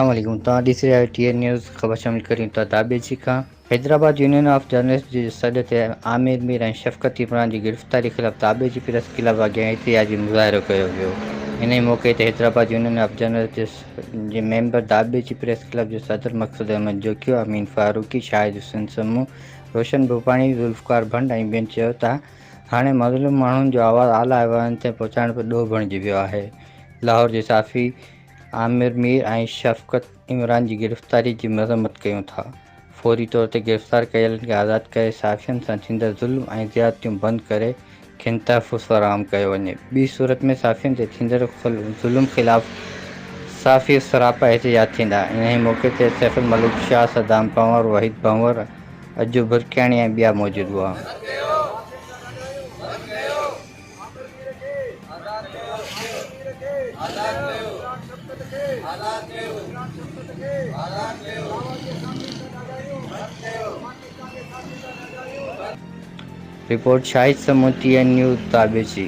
अस्सलाम वालेकुम। तव्हां ॾिसी रहिया आहियो टीएन न्यूज़। ख़बर शामिल करियूं था ધાબેજي खां। हैदराबाद यूनियन ऑफ जर्नलिस्ट जे सॾ ते आमिर मीर ऐं शफकत इमरान जी गिरफ़्तारी ख़िलाफ़ ધાબेजي प्रेस ख़िलाफ़ अॻियां एहतजाजी मुज़ाहिरो कयो वियो। इन मौक़े ते हैदराबाद यूनियन ऑफ जर्नलिस्ट जे मेंबर ધાબेजي प्रेस ख़िलाफ़ जो सदर मक़सूद अहमद जोकियो, अमीन फारूकी, शाहिद हुसैन समूह, रोशन भूपाणी, ज़ुल्फ़कार भंड ऐं ॿियनि चयो त हाणे मज़लूम माण्हुनि जो आवाज़ु आला अहवान ताईं पहुचाइण बि ॾोह बणिजी वियो आहे। लाहौर जे साफ़ी आमिर मीर ऐं शफकत इमरान जी गिरफ़्तारी जी मज़म्मत कयूं था। फौरी तौर ते गिरफ़्तार कयलनि खे आज़ादु करे साफ़ियनि सां थींदड़ ज़ुल्म ऐं ज़्यादतियूं बंदि करे खेनि तहफ़्फ़ुज़ फ़राहम कयो वञे। ॿी सूरत में साफ़ियनि ते थींदड़ ज़ुल्म ख़िलाफ़ साफ़ी सरापा एहतजाज थींदा। इन मौक़े ते सैफ़ुल मलिक शाह, सदाम पंवर, वहीद पंवर, अजू बुरकियाणी ऐं ॿिया मौजूदु हुआ। रिपोर्ट शाहिद समूह टीएन न्यूज़ ધાબેજي।